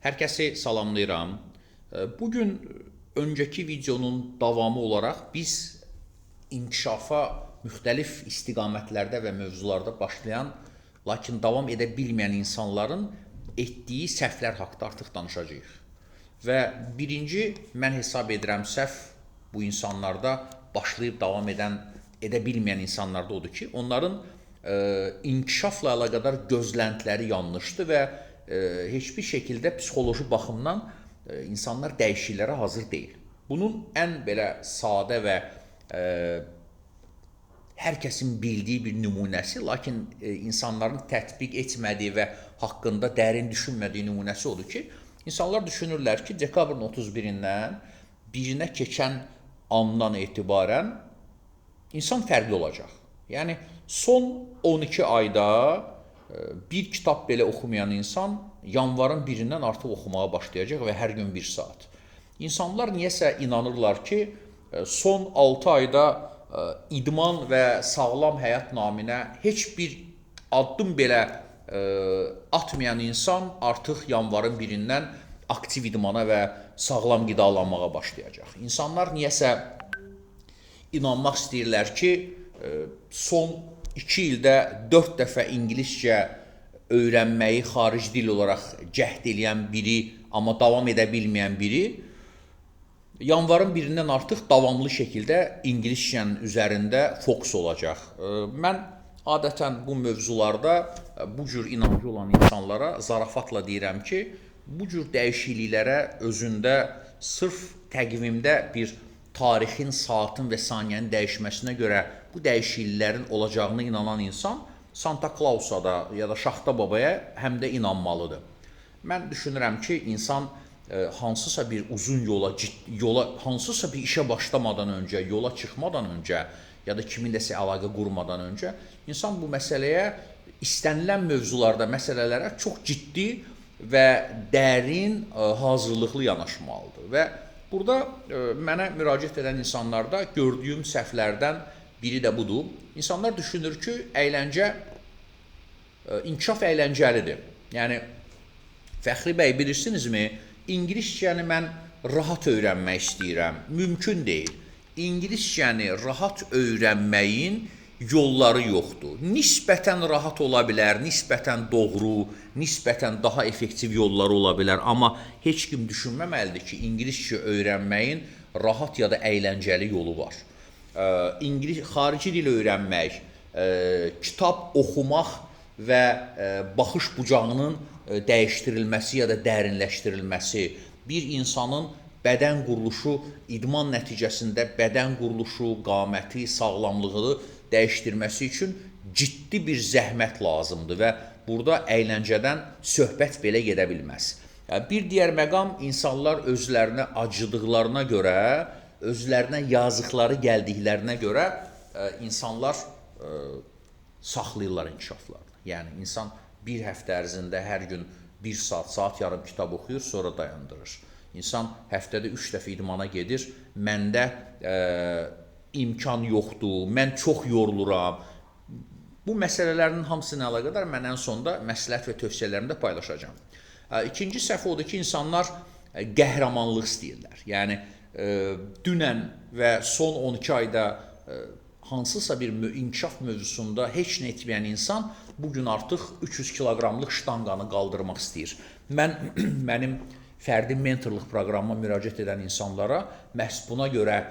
Herkesi salamlayıram. Bugün önceki videonun davamı olaraq biz inkişafa müxtəlif istiqamətlərdə və mövzularda başlayan, lakin davam edə bilməyən insanların etdiyi səhvlər haqqında artıq danışacağıq. Və birinci mən hesab edirəm səhv bu insanlarda başlayıb davam edə bilməyən insanlarda odur ki, onların inkişafla əlaqədar gözləntiləri yanlışdır və heç bir şəkildə psixoloji baxımdan insanlar dəyişikliklərə hazır deyil. Bunun ən belə sadə və hər kəsin bildiyi bir nümunəsi, lakin insanların tətbiq etmədiyi və haqqında dərin düşünmədiyi nümunəsi odur ki, insanlar düşünürlər ki, dekabrın 31-dən 1-nə keçən andan etibarən insan fərqli olacaq. Yəni, son 12 ayda bir kitab belə oxumayan insan yanvarın 1-dən artıq oxumağa başlayacaq və hər gün 1 saat. İnsanlar niyəsə inanırlar ki, son 6 ayda idman və sağlam həyat naminə heç bir addım belə atmayan insan artıq yanvarın 1-dən aktiv idmana və sağlam qidalanmağa başlayacaq. İnsanlar niyəsə inanmaq istəyirlər ki, son 2 ildə 4 dəfə ingiliscə öyrənməyi xarici dil olaraq cəhd eləyən biri, amma davam edə bilməyən biri, yanvarın 1-dən artıq davamlı şəkildə ingiliscənin üzərində fokus olacaq. Mən adətən bu mövzularda bu cür inancı olan insanlara zarafatla deyirəm ki, bu cür dəyişikliklərə özündə sırf təqvimdə bir tarixin, saatın və saniyənin dəyişməsinə görə bu dəyişikliklərin olacağına inanan insan Santa Clausa da ya da Şaxta Babaya həm də inanmalıdır. Mən düşünürəm ki, insan hansısa bir uzun hansısa bir işə başlamadan öncə, yola çıxmadan öncə ya da kiminləsə əlaqə qurmadan öncə insan bu məsələyə, istənilən mövzularda məsələlərə çox ciddi və dərin hazırlıqlı yanaşmalıdır. Və burada mənə müraciət edən insanlarda gördüyüm səhvlərdən biri də budur. İnsanlar düşünür ki, inkişaf əyləncəlidir. Yəni, Fəxri bəy, bilirsinizmi, ingiliscəni mən rahat öyrənmək istəyirəm. Mümkün deyil. İngiliscəni rahat öyrənməyin yolları yoxdur. Nisbətən rahat ola bilər, nisbətən doğru, nisbətən daha effektiv yolları ola bilər. Amma heç kim düşünməməlidir ki, ingiliscə öyrənməyin rahat ya da əyləncəli yolu var. Xarici dil öyrənmək, kitab oxumaq və baxış bucağının dəyişdirilməsi ya da dərinləşdirilməsi, bir insanın bədən quruluşu, idman nəticəsində bədən quruluşu, qaməti, sağlamlığını dəyişdirməsi üçün ciddi bir zəhmət lazımdır və burada əyləncədən söhbət belə gedə bilməz. Bir digər məqam, insanlar özlərinə acıdıqlarına görə, özlərinə yazıqları gəldiklərinə görə insanlar saxlayırlar inkişaflarını. Yəni, insan bir həftə ərzində hər gün 1 saat, saat yarım kitab oxuyur, sonra dayandırır. İnsan həftədə 3 dəfə idmana gedir, məndə imkan yoxdur, mən çox yoruluram. Bu məsələlərin hamısına əlaqədar mən ən sonda məsləhət və tövsiyələrimi də paylaşacağam. İkinci səhv odur ki, insanlar qəhrəmanlıq istəyirlər. Yəni, dünən və son 12 ayda hansısa bir inkişaf mövzusunda heç nə etməyən insan bugün artıq 300 kiloqramlıq ştanqanı qaldırmaq istəyir. Mənim fərdi mentorluq proqramıma müraciət edən insanlara məhz buna görə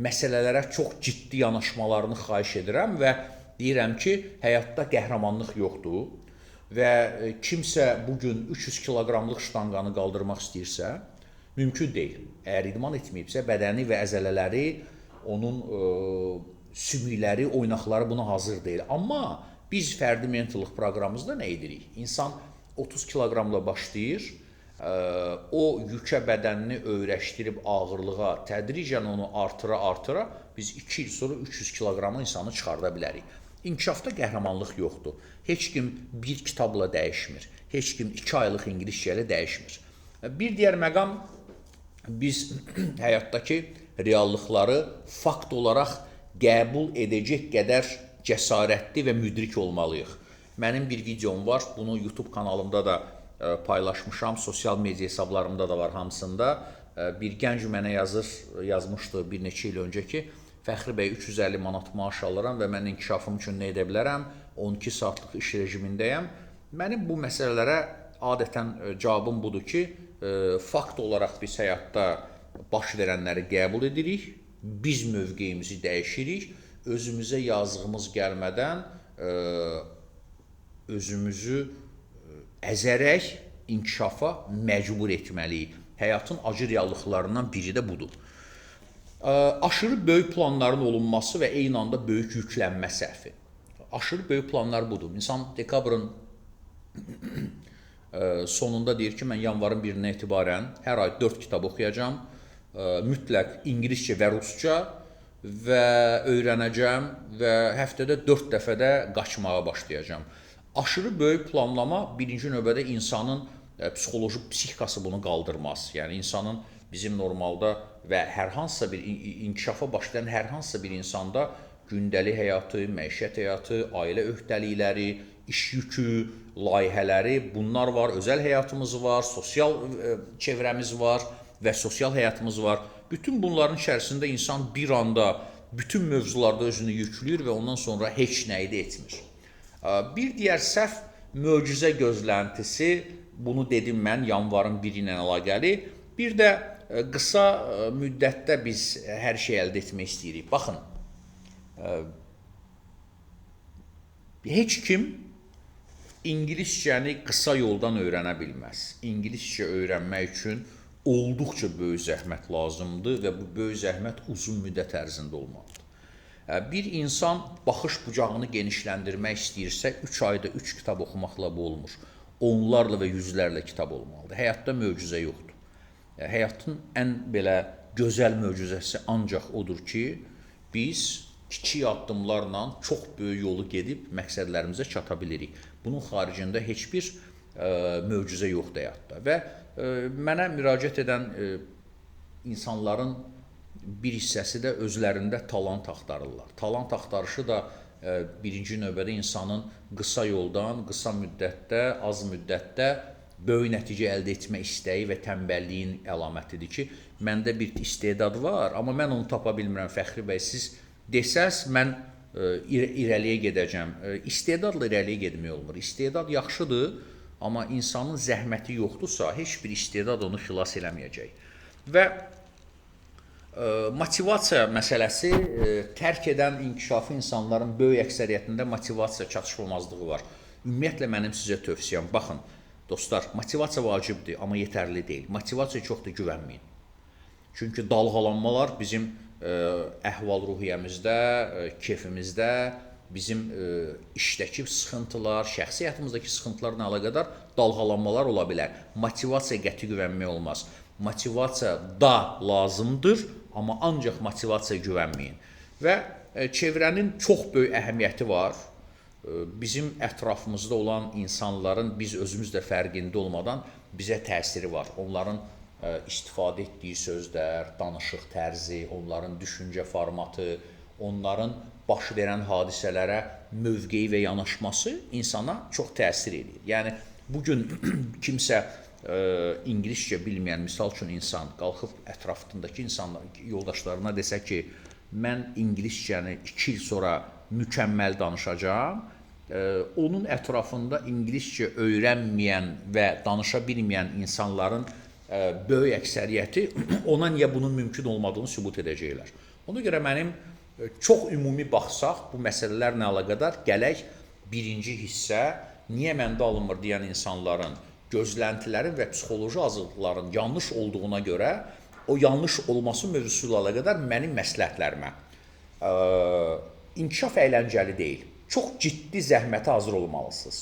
məsələlərə çox ciddi yanaşmalarını xahiş edirəm və deyirəm ki, həyatda qəhrəmanlıq yoxdur və kimsə bugün 300 kiloqramlıq ştanqanı qaldırmaq istəyirsə, mümkün deyil. Əgər idman etməyibsə, bədəni və əzələləri, onun sümükləri, oynaqları buna hazır deyil. Amma biz fərdi mentorluq proqramımızda nə edirik? İnsan 30 kiloqramla başlayır, o yükə bədənini öyrəşdirib ağırlığa, tədricən onu artıra, biz 2 il sonra 300 kiloqramı insanı çıxarda bilərik. İnkişafda qəhrəmanlıq yoxdur. Heç kim bir kitabla dəyişmir. Heç kim 2 aylıq ingiliscə ilə dəyişmir. Bir digər məqam, biz həyatdakı reallıqları fakt olaraq qəbul edəcək qədər cəsarətli və müdrik olmalıyıq. Mənim bir videom var, bunu YouTube kanalımda da paylaşmışam, sosial media hesablarımda da var hamısında. Bir gənc mənə yazmışdı bir neçə il öncə ki, Fəxri bəy 350 manat maaş alıram və mən inkişafım üçün nə edə bilərəm? 12 saatlıq iş rejimindəyəm. Mənim bu məsələlərə adətən cavabım budur ki, fakt olaraq biz həyatda baş verənləri qəbul edirik, biz mövqeyimizi dəyişirik, özümüzə yazığımız gəlmədən özümüzü əzərək inkişafa məcbur etməliyik. Həyatın acı reallıqlarından biri də budur. Aşırı böyük planların olunması və eyni anda böyük yüklənmə səhvi. Aşırı böyük planlar budur. İnsan dekabrın sonunda deyir ki, mən yanvarın 1-dən etibarən hər ay 4 kitab oxuyacam, mütləq ingiliscə və rusca və öyrənəcəm və həftədə 4 dəfə də qaçmağa başlayacam. Aşırı böyük planlama birinci növbədə insanın psixoloji psixikası bunu qaldırmaz. Yəni insanın bizim normalda və hər hansısa bir inkişafa başlayan hər hansısa bir insanda gündəlik həyatı, məişət həyatı, ailə öhdəlikləri, iş yükü, layihələri, bunlar var, özəl həyatımız var, sosial çevrəmiz var və sosial həyatımız var. Bütün bunların içərisində insan bir anda bütün mövzularda özünü yükləyir və ondan sonra heç nəyi də etmir. Bir digər səhv möcüzə gözləntisi, bunu dedim mən yanvarın 1-i ilə əlaqəli. Bir də qısa müddətdə biz hər şey əldə etmək istəyirik. Baxın, heç kim ingiliscəni qısa yoldan öyrənə bilməz. İngiliscə öyrənmək üçün olduqca böyük zəhmət lazımdır və bu böyük zəhmət uzun müddət ərzində olmalıdır. Bir insan baxış bucağını genişləndirmək istəyirsə, 3 ayda 3 kitab oxumaqla bu olmur. Onlarla və yüzlərlə kitab olmalıdır. Həyatda möcüzə yoxdur. Həyatın ən belə gözəl möcüzəsi ancaq odur ki, biz kiçik addımlarla çox böyük yolu gedib məqsədlərimizə çata bilirik. Bunun xaricində heç bir möcüzə yoxdur həyatda. Və mənə müraciət edən insanların bir hissəsi də özlərində talant axtarırlar. Talant axtarışı da birinci növbədə insanın qısa yoldan, qısa müddətdə, az müddətdə böyük nəticə əldə etmə istəyi və tənbəlliyin əlamətidir ki, məndə bir istedad var, amma mən onu tapa bilmirəm. Fəxri bəy, siz desəz, mən irəliyə gedəcəm. İstedadla irəliyə getmək olmur. İstedad yaxşıdır, amma insanın zəhməti yoxdursa, heç bir istedad onu xilas eləməyəcək. Və motivasiya məsələsi tərk edən inkişafı insanların böyük əksəriyyətində motivasiya çatışmamazlığı var. Ümumiyyətlə mənim sizə tövsiyəm, baxın, dostlar, motivasiya vacibdir, amma yetərli deyil. Motivasiya çox da güvənməyin. Çünki dalğalanmalar bizim əhval-ruhiyyəmizdə, keyfimizdə, bizim işdəki sıxıntılar, şəxsi həyatımızdakı sıxıntılarla əlaqədar dalğalanmalar ola bilər. Motivasiya qəti güvənmək olmaz. Motivasiya da lazımdır, amma ancaq motivasiya güvənməyin. Və çevrənin çox böyük əhəmiyyəti var. Bizim ətrafımızda olan insanların biz özümüz də fərqində olmadan bizə təsiri var. Onların istifadə etdiyi sözlər, danışıq tərzi, onların düşüncə formatı, onların baş verən hadisələrə mövqeyi və yanaşması insana çox təsir edir. Yəni, bugün kimsə ingiliscə bilməyən, misal üçün insan qalxıb ətrafındakı yoldaşlarına desə ki, mən ingiliscəni 2 il sonra mükəmməl danışacağam, onun ətrafında ingiliscə öyrənməyən və danışa bilməyən insanların böyük əksəriyyəti ona niyə bunun mümkün olmadığını sübut edəcəklər. Ona görə mənim çox ümumi baxsaq, bu məsələlərlə əlaqədar gələk birinci hissə, niyə məndə alınmır deyən insanların gözləntilərin və psixoloji hazırlıqların yanlış olduğuna görə o yanlış olması mövzusu ilə əlaqədar mənim məsləhətlərimə. İnkişaf əyləncəli deyil. Çox ciddi zəhmətə hazır olmalısınız.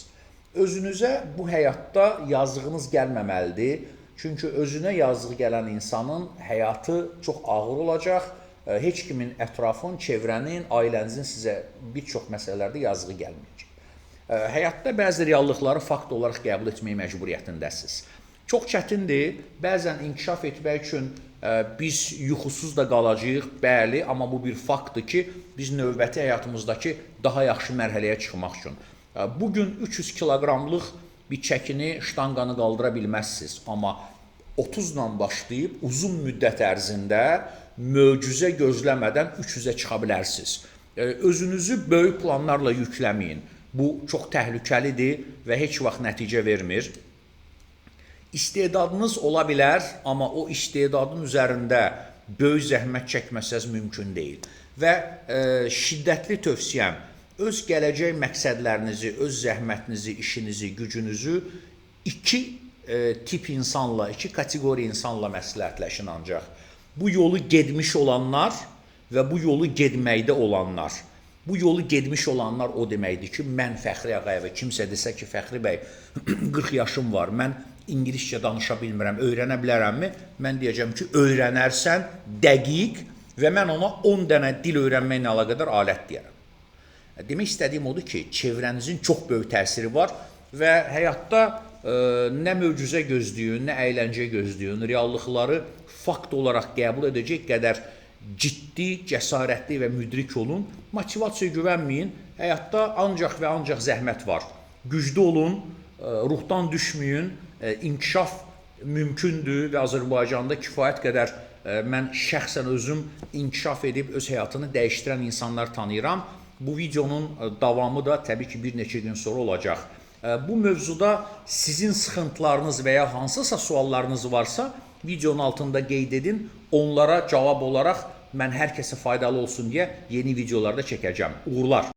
Özünüzə bu həyatda yazığınız gəlməməlidir. Çünki özünə yazığı gələn insanın həyatı çox ağır olacaq. Heç kimin ətrafın, çevrənin, ailənizin sizə bir çox məsələlərdə yazığı gəlməyəcək. Həyatda bəzi reallıqları fakt olaraq qəbul etməyə məcburiyyətindəsiniz. Çox çətindir, bəzən inkişaf etmək üçün biz yuxusuz da qalacağıq, bəli, amma bu bir faktdır ki, biz növbəti həyatımızdakı daha yaxşı mərhələyə çıxmaq üçün. Bugün 300 kiloqramlıq bir çəkini, ştanqanı qaldıra bilməzsiniz. Amma 30-la başlayıb uzun müddət ərzində möcüzə gözləmədən 300-ə çıxa bilərsiniz. Özünüzü böyük planlarla yükləməyin. Bu çox təhlükəlidir və heç vaxt nəticə vermir. İstedadınız ola bilər, amma o istedadın üzərində böyük zəhmət çəkməsəz mümkün deyil. Və şiddətli tövsiyəm, öz gələcək məqsədlərinizi, öz zəhmətinizi, işinizi, gücünüzü iki tip insanla, iki kateqoriya insanla məsləhətləşin ancaq. Bu yolu getmiş olanlar və bu yolu getməkdə olanlar. Bu yolu getmiş olanlar o deməkdir ki, mən Fəxri Ağayeva, kimsə desə ki, Fəxri bəy, 40 yaşım var, mən İngiliscə danışa bilmirəm, öyrənə bilərəmmi? Mən deyəcəm ki, öyrənərsən dəqiq və mən ona 10 dənə dil öyrənməklə əlaqədar alət deyərəm. Demək istədiyim odur ki, çevrənizin çox böyük təsiri var və həyatda nə möcüzə gözləyin, nə əyləncə gözləyin, reallıqları fakt olaraq qəbul edəcək qədər ciddi, cəsarətli və müdrik olun. Motivasiyaya güvənməyin. Həyatda ancaq və ancaq zəhmət var. Güclü olun, ruhdan düşməyin. İnkişaf mümkündür və Azərbaycanda kifayət qədər mən şəxsən özüm inkişaf edib öz həyatını dəyişdirən insanlar tanıyıram. Bu videonun davamı da təbii ki, bir neçə gün sonra olacaq. Bu mövzuda sizin sıxıntılarınız və ya hansısa suallarınız varsa, videonun altında qeyd edin. Onlara cavab olaraq mən hər kəsə faydalı olsun deyə yeni videolarda çəkəcəm. Uğurlar!